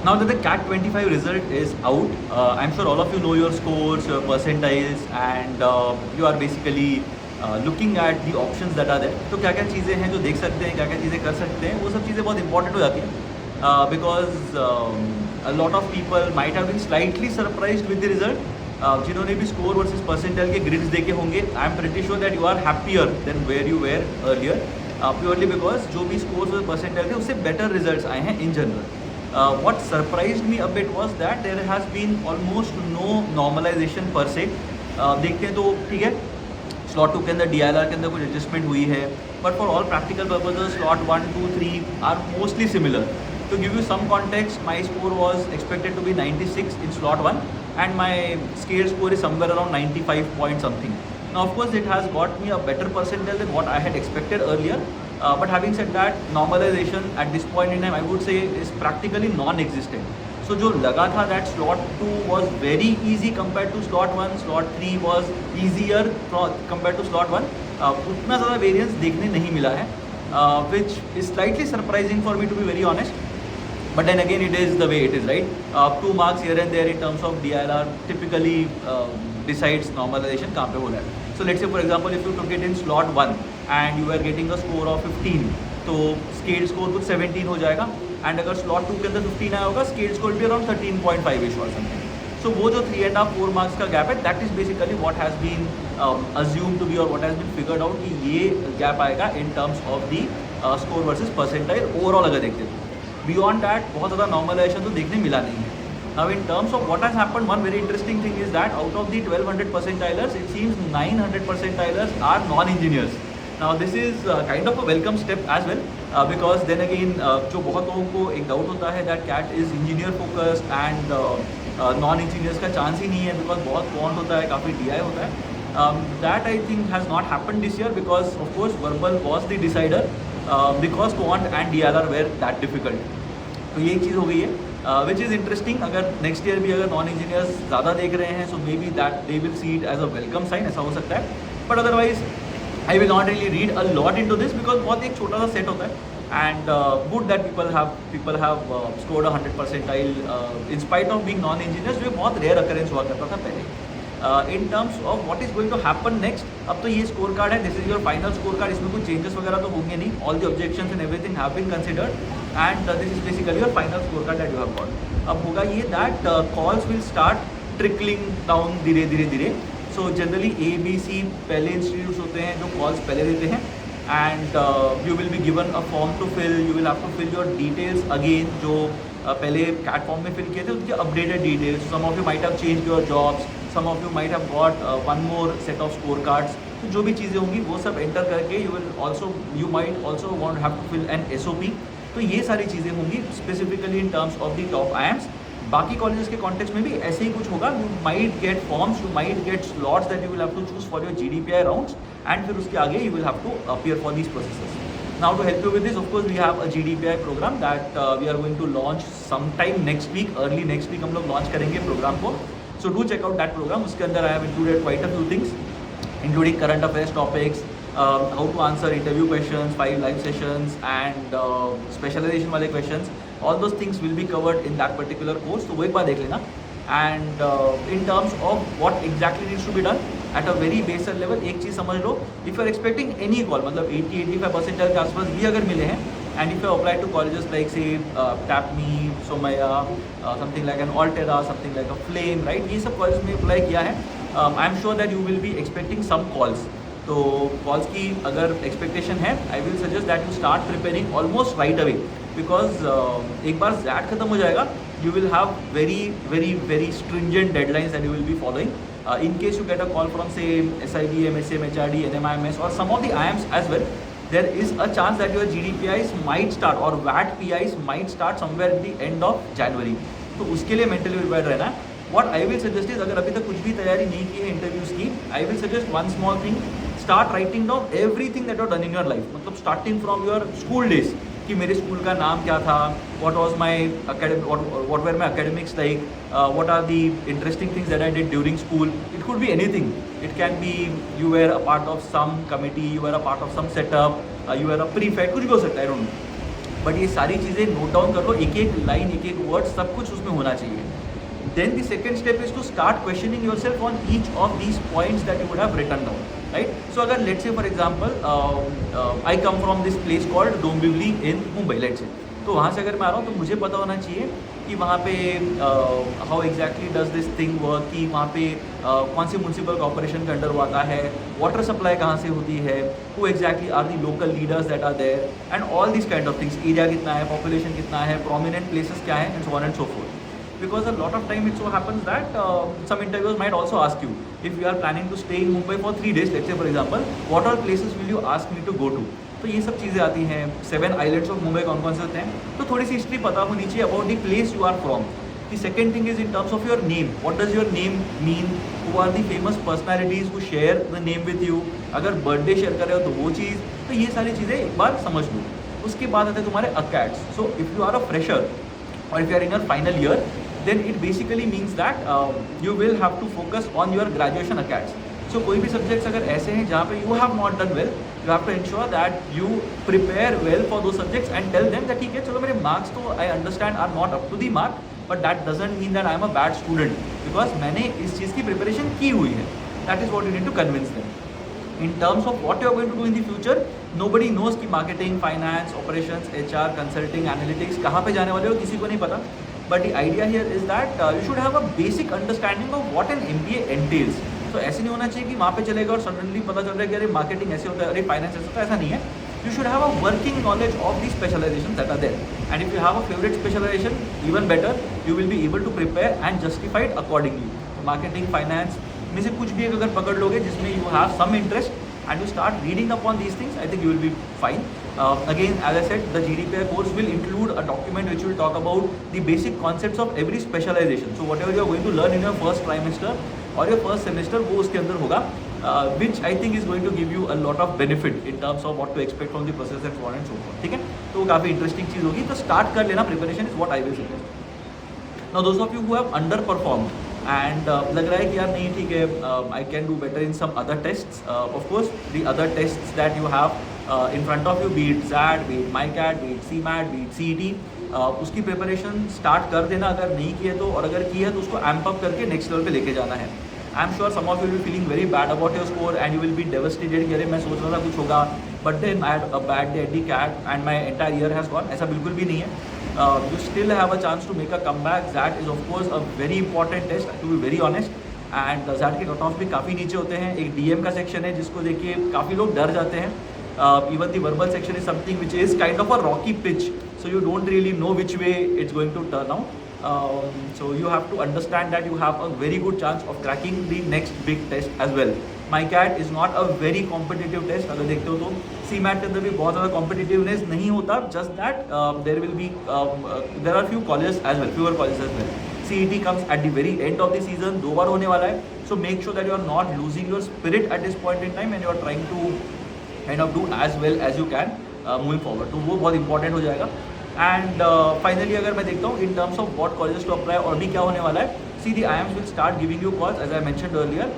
Now that the CAT 25 result is out, I'm sure all of you know your scores, your percentiles, and you are basically looking at the options that are there. तो क्या क्या चीज़ें हैं जो देख सकते हैं, क्या क्या चीज़ें कर सकते हैं, वो सब चीज़ें बहुत इंपॉर्टेंट हो जाती हैं because a lot of people might have been slightly surprised with the result. जिन्होंने भी स्कोर वर्सेस परसेंटाइल के ग्रिड्स देखे होंगे, I am pretty sure that you are happier than where you were earlier, purely because जो भी scores और percentile थे उससे बेटर रिजल्ट्स आए हैं in general. What surprised me a bit was that there has been almost no normalization per se. देखते हैं तो ठीक है, स्लॉट 2 के अंदर DILR के अंदर कुछ एडजस्टमेंट हुई है, but for all practical purposes slot 1, 2, 3 are mostly similar. To give you some context, my score was expected to be 96 in slot 1 and my scale score is somewhere around 95 point something. Now of course it has got me a better percentile than what I had expected earlier. But having said that, normalization at this point in time I would say is practically non-existent. So जो लगा था that slot 2 was very easy compared to slot 1, slot 3 was easier compared to slot 1, उतना ज़्यादा variance देखने नहीं मिला है, which is slightly surprising for me to be very honest. But then again, it is the way it is, right? 2 marks here and there in terms of DILR typically decides normalization कहाँ पे हो रहा है. So let's say for example, if you took it in slot 1 and you were getting a score of 15, तो scale score कुछ 17 हो जाएगा. And अगर slot 2 के अंदर 15 आया होगा, scale score भी around 13.5ish or something. So वो जो 3.5-4 marks का gap है, that is basically what has been assumed to be or what has been figured out कि ये gap आएगा in terms of the score versus percentile overall अगर देखते हैं. Beyond that, बहुत ज़्यादा normalization तो देखने मिला नहीं है. Now in terms of what has happened, one very interesting thing is that out of the 1200 percentilers, it seems 900 percentilers are non-engineers. Now this is kind of a welcome step as well, because then again जो बहुत लोगों को एक doubt होता है that CAT is engineer focused and non-engineers का chance ही नहीं है because बहुत quant होता है, काफ़ी DI होता है. That I think has not happened this year because of course verbal was the decider. Because quant and DILR were that difficult. तो ये एक चीज़ हो गई है विच इज़ इंटरेस्टिंग. अगर नेक्स्ट ईयर भी अगर नॉन इंजीनियर्स ज़्यादा देख रहे हैं, so maybe that they will see it as a welcome sign, ऐसा हो सकता है. But otherwise I will not really read a lot into this because बहुत एक छोटा सा सेट होता है. And good that people have scored 100 percentile in spite of being non engineers, जो बहुत रेयर अकरेंस हुआ करता था पहले. In terms of what is going to happen next, अब तो ये स्कोर कार्ड है, this is your final score card, इसमें कुछ चेंजेस वगैरह तो होंगे नहीं. All the objections and everything have been considered and this is basically your final score card that you have got. अब होगा ये that calls will start trickling down धीरे धीरे धीरे. सो जनरली ABC पहले इंस्टीट्यूट्स होते हैं जो कॉल्स पहले देते हैं and you will be given a form to fill, you will have to fill your details again जो पहले कैट फॉर्म में फिल किए थे उनके updated details. Some of you might have change your jobs, some of you might have got one more set of scorecards. तो जो भी चीज़ें होंगी वो सब एंटर करके you might also want have to fill an SOP. तो ये सारी चीज़ें होंगी specifically in terms of the top IIMs. बाकी कॉलेजेस के कॉन्टेक्स्ट में भी ऐसे ही कुछ होगा. You might get forms, you might get slots that you will have to choose for your GDPI rounds and फिर उसके आगे you will have to appear for these processes. Now to help you with this, of course we have a GDPI program that we are going to launch sometime next week, early next week हम लोग launch करेंगे programme को. So do check out that program. उसके अंदर I have included quite a few things, including current affairs topics, how to answer interview questions, 5 live sessions and specialization वाले questions. All those things will be covered in that particular course. तो वो एक बार देख लेना. And in terms of what exactly needs to be done at a very baser level, एक चीज़ समझ लो, if you are expecting any call, मतलब 80-85 percentile के आसपास भी अगर मिले हैं, and if you apply to colleges like say TAPME, Somaya, something like an Altera, something like a Flame, right? ये सब colleges में apply किया है. I am sure that you will be expecting some calls. तो calls की अगर expectation है, I will suggest that you start preparing almost right away because एक बार ZAT खत्म हो जाएगा, you will have very stringent deadlines that you will be following. In case you get a call from say SIBM, SM, HRD, NMIMS or some of the IIMs as well, there is a chance that your GDPIs might start or VAT PIs might start somewhere at the end of January. तो उसके लिए mentally prepared रहना है. What I will suggest is अगर अभी तक कुछ भी तैयारी नहीं की है इंटरव्यूज़ की, I will suggest one small thing, start writing down everything that you have done in your life. मतलब starting from your school days कि मेरे स्कूल का नाम क्या था, what was my what were my academics like, what are the interesting things that I did during school. It could be anything. It can be you were a part of some committee, you were a part of some setup, you were a prefect, कुछ भी हो सकता है, I don't know. But ये सारी चीज़ें note down कर लो, एक एक लाइन, एक एक वर्ड, सब कुछ उसमें होना चाहिए. Then the second step is to start questioning yourself on each of these points that you would have written down, right? So अगर let's say for example I come from this place called Dombivli in Mumbai, let's say, तो वहाँ से अगर मैं आ रहा हूँ तो मुझे पता होना चाहिए कि वहाँ पे how exactly does this thing work, कि वहाँ पे कौन सी म्यूनसिपल कॉर्पोरेशन के अंडर वो आता है, वाटर सप्लाई कहाँ से होती है, who exactly are the local leaders that are there, and all this kind of things, area कितना है, पॉपुलेशन कितना है, प्रोमिनेंट प्लेसेस क्या है, and so on and so forth. Because a lot of time it so happens that some interviewers might also ask you, if you are planning to stay in Mumbai for 3 days, let's say for example, what all places will you ask me to go to. तो ये सब चीज़ें आती हैं. 7 islands of Mumbai कौन कौन से होते हैं, तो थोड़ी सी हिस्ट्री पता होनी चाहिए about the place you are from. The second thing is in terms of your name, what does your name mean, who are the famous personalities who share the name with you, अगर birthday share कर रहे हो तो वो चीज़, तो ये सारी चीज़ें एक बार समझ लो. उसके बाद आते हैं तुम्हारे अकैट्स. So if you are a fresher और if you are in your final year, then it basically means that you will have to focus on your graduation acats. So कोई भी subjects अगर ऐसे हैं जहाँ पे you have not done well, you have to ensure that you prepare well for those subjects and tell them that ठीक है, चलो मेरे marks तो I understand are not up to the mark, but that doesn't mean that I am a bad student because मैंने इस चीज़ की preparation की हुई है. That is what you need to convince them. In terms of what you are going to do in the future, nobody knows कि marketing, finance, operations, HR, consulting, analytics कहाँ पे जाने वाले हो, किसी को नहीं पता. But the idea here is that you should have a basic understanding of what an MBA entails. तो ऐसे नहीं होना चाहिए कि वहाँ पे चलेगा और सडनली पता चल रहा है कि अरे मार्केटिंग ऐसे होता है, अरे फाइनेंस ऐसा होता है, ऐसा नहीं है. You should have a working knowledge of the specializations that are there. And if you have a favorite specialization, even better, you will be able to prepare and justify it accordingly. Marketing, finance में से कुछ भी अगर पकड़ लोगे जिसमें you have some interest and you start reading upon these things, I think you will be fine. Again, as I said, the GDPI course will include a document which will talk about the basic concepts of every specialization. So whatever you are going to learn in your first trimester or your first semester, वो उसके अंदर होगा, which I think is going to give you a lot of benefit in terms of what to expect from the process and so on and so forth. ठीक है, तो वो काफ़ी interesting चीज़ होगी. तो स्टार्ट कर लेना, preparation is what I will suggest. Now those of you who have underperformed and लग रहा है कि यार नहीं ठीक है, I can do better in some other tests. Of course, the other tests that you have in front of you, be it ZAT, be it MyCat, be it CMAT, be it CET, उसकी preparation start कर देना अगर नहीं की है तो, और अगर की है तो उसको एम्प अप करके नेक्स्ट लेवल पे लेके जाना है. I am sure some of you will be feeling very bad about your score and you will be devastated कि अरे मैं सोच रहा था कुछ होगा, but then I had a bad day at the CAT and my entire year has gone. ऐसा बिल्कुल भी नहीं है. You still have a chance to make a comeback. ZAT is of course a very important test, to be very honest. And ZAT के cut off भी काफ़ी नीचे होते हैं. एक DM का सेक्शन है जिसको देखिए काफ़ी लोग डर जाते हैं. Even the verbal section is something which is kind of a rocky pitch, so you don't really know which way it's going to turn out. So you have to understand that you have a very good chance of cracking the next big test as well. MyCat is not a very competitive test. अगर देखते हो तो CMAT के अंदर भी बहुत ज़्यादा competitiveness नहीं होता. Just that there will be there are few colleges as well, fewer colleges as well. CET comes at the very end of the season. 2 बार होने वाला है. So make sure that you are not losing your spirit at this point in time and you are trying to kind of do as well as you can moving forward. तो वो बहुत important हो जाएगा. And finally अगर मैं देखता हूँ in terms of what colleges to apply, और भी क्या होने वाला है, see the IIMs will start giving you calls as I mentioned earlier.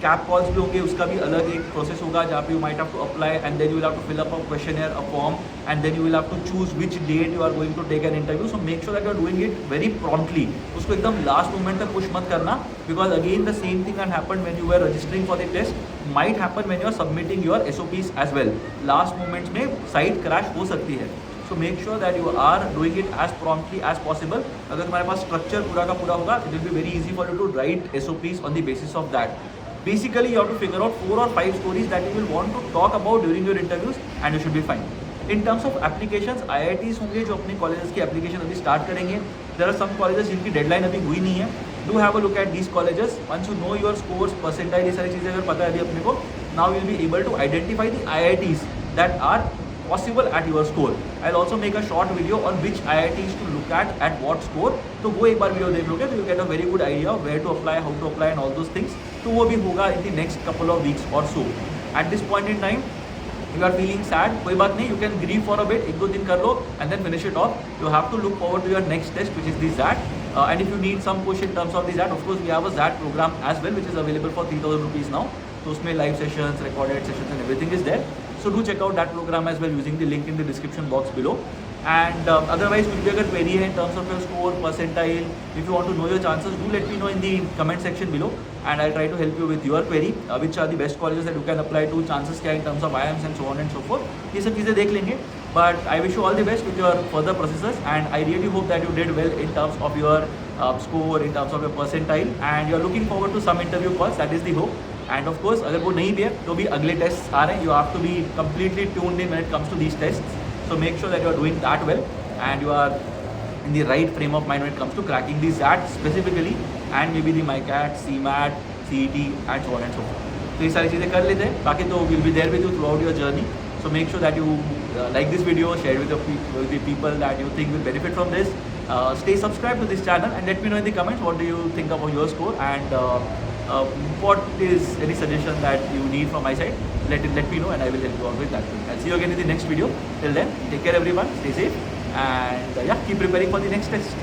CAP calls भी होंगे, उसका भी अलग एक प्रोसेस होगा जहाँ पे you might have to apply and then you will have to fill up a questionnaire, a form, and then you will have to choose which date you are going to take an interview. So make sure that you are doing it very promptly. उसको एकदम last moment तक push मत करना, because again the same thing can happen when you are registering for the test, might happen when you are submitting your SOPs as well. Last moments में site crash हो सकती है. So make sure that you are doing it as promptly as possible. अगर तुम्हारे पास structure पूरा का पूरा होगा, it will be very easy for you to write SOPs on the basis of that. Basically, you have to figure out 4 or 5 stories that you will want to talk about during your interviews and you should be fine. In terms of applications, IITs होंगे जो अपने colleges की application अभी start करेंगे. There are some colleges जिनकी deadline अभी हुई नहीं है. Do have a look at these colleges. Once you know your scores, percentile, ये सारी चीज़ें अगर पता है अभी अपने को, now you will be able to identify the IITs that are possible at your score. I'll also make a short video on which IITs to look at what score. तो वो एक बार वीडियो देख लोगे तो you get a very good idea of where to apply, how to apply and all those things. तो वो भी होगा in the next couple of weeks or so. At this point in time, you are feeling sad, कोई बात नहीं, you can grieve for a bit, 1-2 दिन कर लो and then finish it off. You have to look forward to your next test, which is the ZAT. And if you need some push in terms of the ZAT, of course we have a ZAT program as well, which is available for 3,000 rupees now. तो उसमें live sessions, recorded sessions and everything is there. So do check out that program as well using the link in the description box below. And otherwise कुछ भी अगर query है in terms of your score, percentile, if you want to know your chances, do let me know in the comment section below, and I'll try to help you with your query, which are the best colleges that you can apply to, chances क्या in terms of IIMs and so on and so forth. ये सब चीज़ें देख लेंगे. But I wish you all the best with your further processes, and I really hope that you did well in terms of your score, in terms of your percentile, and you're looking forward to some interview calls. That is the hope. And of course अगर वो नहीं भी है तो भी अगले test आ रहे हैं. You have to be completely tuned in when it comes to these tests. So make sure that you are doing that well, and you are in the right frame of mind when it comes to cracking these ZAT specifically, and maybe the MyCat, CMAT, CET, and so on and so forth. तो ये सारी चीज़ें कर लेते हैं. बाकी तो we'll be there with you throughout your journey. So make sure that you like this video, share with the people that you think will benefit from this. Stay subscribed to this channel, and let me know in the comments what do you think about your score, and what is any suggestion that you need from my side. Let me know, and I will help you out with that. I'll see you again in the next video. Till then, take care everyone, stay safe, and yeah, keep preparing for the next test.